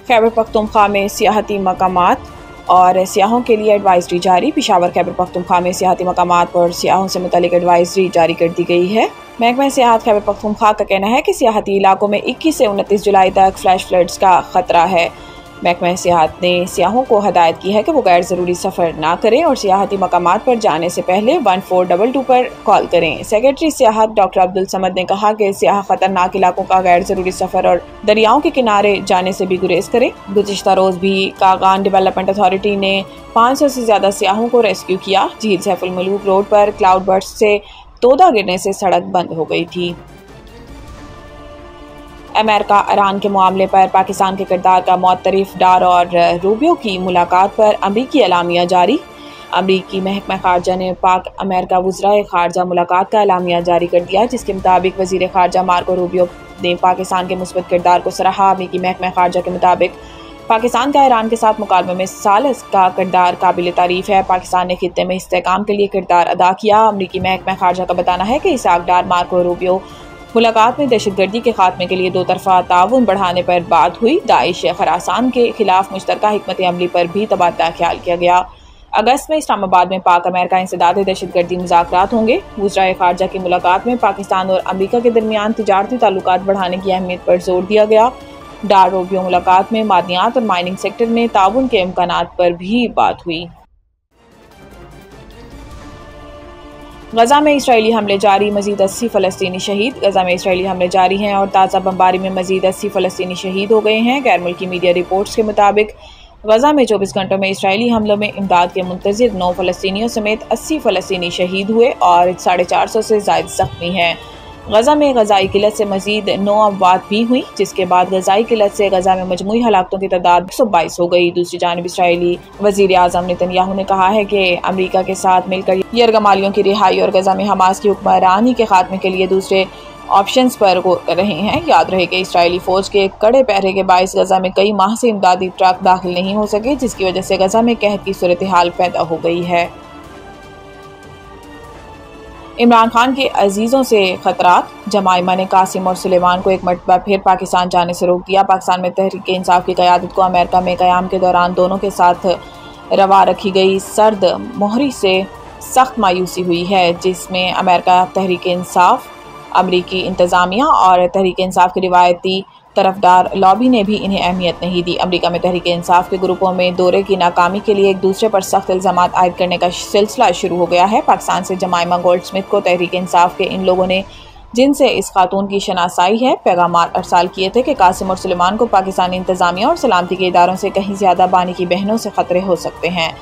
खैबर पख्तूनख्वा में सियाहती मकामात और सियाहों के लिए एडवाइजरी जारी। पेशावर खैबर पख्तूनख्वा में सियाहती मकामात पर सियाहों से मुतालिक एडवाइजरी जारी कर दी गई है। महकमा सियाहत खैबर पख्तूनख्वा का कहना है कि सियाहती इलाकों में 21 से 29 जुलाई तक फ्लैश फ्लड्स का खतरा है। महकमा सियाहत ने सियाहों को हदायत की है कि वो गैर ज़रूरी सफ़र ना करें और सियाहती मकामात पर जाने से पहले 1422 पर कॉल करें। सेक्रेटरी सियाहत डॉक्टर अब्दुल समद ने कहा कि सियाह खतरनाक इलाकों का गैर ज़रूरी सफ़र और दरियाओं के किनारे जाने से भी गुरेज करें। गुज़िश्ता रोज़ भी कागान डेवलपमेंट अथॉरिटी ने 500 से ज़्यादा सियाहों को रेस्क्यू किया। झील सैफुल मलूक रोड पर क्लाउड बर्स्ट से तोदा गिरने से सड़क बंद हो गई थी। अमेरिका ईरान के मामले पर पाकिस्तान के किरदार का मुअत्तरिफ डार और रूबियो की मुलाकात पर अमरीकी एलामिया जारी। अमरीकी महकमा खारजा ने पाक अमेरिका वज़राए खारजा मुलाकात का एलामिया जारी कर दिया, जिसके मुताबिक वज़ीर खारजा मार्को रूबियो ने पाकिस्तान के मुस्बत किरदार को सराहा। अमरीकी महकमा खारजा के मुताबिक पाकिस्तान का ईरान के साथ मुकाबले में सालिस का किरदार काबिल तारीफ है। पाकिस्तान ने खित्ते में इस्तेहकाम के लिए किरदार अदा किया। अमरीकी महकमा खारजा का बताना है कि इसाक डार मार्को रूबियो मुलाकात में दहशतगर्दी के खात्मे के लिए दो तरफा ताउन बढ़ाने पर बात हुई। दाइश खरासान के खिलाफ मुश्तरका हिकमत अमली पर भी तबादला ख्याल किया गया। अगस्त में इस्लामाबाद में पाक अमेरिका इंसदाद दहशतगर्दी मुज़ाकरात होंगे। वज़राए खारजा की मुलाकात में पाकिस्तान और अमरीका के दरमियान तिजारती ताल्लुकात बढ़ाने की अहमियत पर जोर दिया गया। डार रूबियो मुलाकात में मादनियात और माइनिंग सेक्टर में ताउन के इम्कानात पर भी बात हुई। गजा में इसराइली हमले जारी, मजीद 80 फ़लस्तीनी शहीद। गजा में इसराइली हमले जारी हैं और ताज़ा बमबारी में मजीद 80 फ़लस्तीनी शहीद हो गए हैं। गैर मुल्की मीडिया रिपोर्ट्स के मुताबिक गजा में 24 घंटों में इसराइली हमलों में इमदाद के मुंतज़िर 9 फ़लस्तीनियों समेत 80 फ़लस्तीनी शहीद हुए और 450 से ज़ायद ज़ख्मी हैं। गजा में गजाई किल्लत से मजीद 9 अमवात भी हुई, जिसके बाद गजाई किल्लत से गजा में मजमूई हलाकतों की तादाद 122 हो गई। दूसरी जानिब इसराइली वज़ीर आज़म नेतन्याहू ने कहा है कि अमरीका के साथ मिलकर यरगमालियों की रिहाई और गजा में हमास की हुक्मरानी के खात्मे के लिए दूसरे ऑप्शंस पर गौर कर रहे हैं। याद रहे कि इसराइली फ़ौज के कड़े पहरे के बायस गजा में कई माह से इमदादी ट्रक दाखिल नहीं हो सके, जिसकी वजह से गजा में कहर की सूरत हाल पैदा हो गई है। इमरान खान के अजीज़ों से खतरात। जमाइमा ने कासिम और सुलेमान को एक मरतबा फिर पाकिस्तान जाने से रोक दिया। पाकिस्तान में तहरीक इंसाफ की क़यादत को अमेरिका में क़याम के दौरान दोनों के साथ रवा रखी गई सर्द मोहरी से सख्त मायूसी हुई है, जिसमें अमेरिका तहरीक इंसाफ, अमरीकी इंतज़ामिया और तहरीक इंसाफ की रिवायती तरफदार लॉबी ने भी इन्हें अहमियत नहीं दी। अमरीका में तहरीक इंसाफ के ग्रुपों में दौरे की नाकामी के लिए एक दूसरे पर सख्त इल्ज़ामात आयद करने का सिलसिला शुरू हो गया है। पाकिस्तान से जमाइमा गोल्डस्मिथ को तहरीक इंसाफ के इन लोगों ने, जिनसे इस खातून की शनासाई है, पैगाम अरसाल किए थे कि कासिम और सुलेमान को पाकिस्तानी इंतज़ामिया और सलामती के इदारों से कहीं ज़्यादा बानी की बहनों से ख़तरे हो सकते हैं,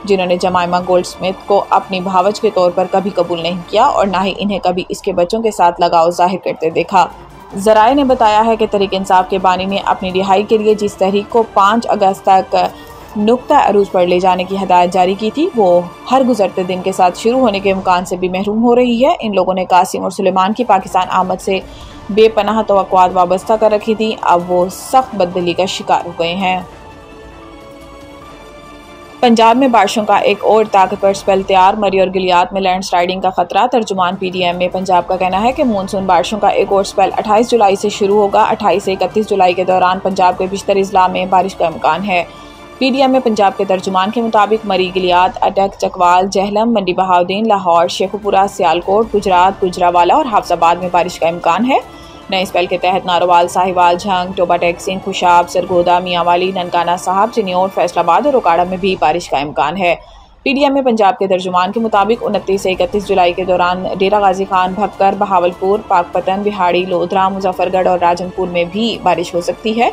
जिन्होंने जमाइमा गोल्डस्मिथ को अपनी भावज के तौर पर कभी कबूल नहीं किया और ना ही इन्हें कभी इसके बच्चों के साथ लगाव जाहिर करते देखा। ज़राए ने बताया है कि तहरीक इंसाफ के बानी ने अपनी रिहाई के लिए जिस तहरीक को 5 अगस्त तक नुक्ता अरूज पर ले जाने की हदायत जारी की थी, वो हर गुजरते दिन के साथ शुरू होने के इम्कान से भी महरूम हो रही है। इन लोगों ने कासिम और सुलेमान की पाकिस्तान आमद से बेपनाह तवक्कुआत वाबस्ता कर रखी थी। अब वो सख्त बददिली का शिकार हो गए हैं। पंजाब में बारिशों का एक और ताकतवर स्पेल तैयार। मरी और गिलियात में लैंडस्लाइडिंग का खतरा। तर्जुमान PDM में पंजाब का कहना है कि मानसून बारिशों का एक और स्पेल 28 जुलाई से शुरू होगा। 28 से 31 जुलाई के दौरान पंजाब के बेशतर अजला में बारिश का इम्कान है। PDM में पंजाब के तर्जुमान के मुताबिक मरी, गिलियात, अटक, चकवाल, जहलम, मंडी बहाउद्दीन, लाहौर, शेखुपुरा, सियालकोट, गुजरात, गुजरावाला और हाफजाबाद में बारिश का इम्कान है। नए स्पेल के तहत नारोवाल, साहिवाल, झंग, टोबा टेक्सिंग, खुशाब, सरगोदा, मियांवाली, ननकाना साहब, चिन्योर, फैसलाबाद और रोकाड़ा में भी बारिश का इम्कान है। PDM में पंजाब के तर्जुमान के मुताबिक 29 से 31 जुलाई के दौरान डेरा गाजी खान, भक्कर, बहावलपुर, पाकपतन, बिहाड़ी, लोधरा, मुजफ्फरगढ़ और राजनपुर में भी बारिश हो सकती है।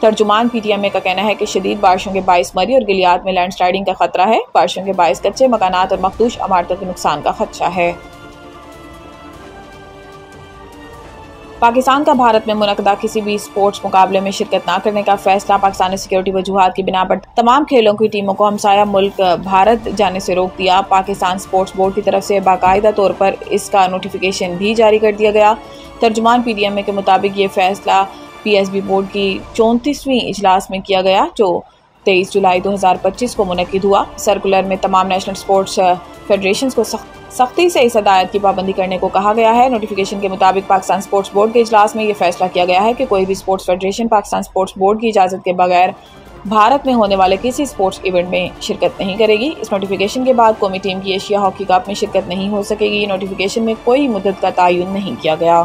तर्जुमान PDM का कहना है कि शदीद बारिशों के बायस मरी और गिलियात में लैंडस्लाइडिंग का खतरा है। बारिशों के बायस कच्चे मकानात और मखदूश इमारतों के नुकसान का खदशा है। पाकिस्तान का भारत में मुनक़दा किसी भी स्पोर्ट्स मुकाबले में शिरकत न करने का फैसला। पाकिस्तान ने सिक्योरिटी वजूहात की बिना पर तमाम खेलों की टीमों को हमसाया मुल्क भारत जाने से रोक दिया। पाकिस्तान स्पोर्ट्स बोर्ड की तरफ से बाकायदा तौर पर इसका नोटिफिकेशन भी जारी कर दिया गया। तर्जुमान PDM के मुताबिक ये फैसला PSB बोर्ड की 34वीं इजलास में किया गया, जो 23 जुलाई 2025 को मुनक्किद हुआ। सर्कुलर में तमाम नेशनल स्पोर्ट्स फेडरेशन को सख्ती से इस हदायत की पाबंदी करने को कहा गया है। नोटिफिकेशन के मुताबिक पाकिस्तान स्पोर्ट्स बोर्ड के इजलास में यह फैसला किया गया है कि कोई भी sports federation Pakistan sports board की इजाज़त के बगैर भारत में होने वाले किसी स्पोर्ट्स इवेंट में शिरकत नहीं करेगी। इस नोटिफिकेशन के बाद कौमी टीम की एशिया हॉकी कप में शिरकत नहीं हो सकेगी। नोटिफिकेशन में कोई मुद्दत का तयन नहीं किया गया।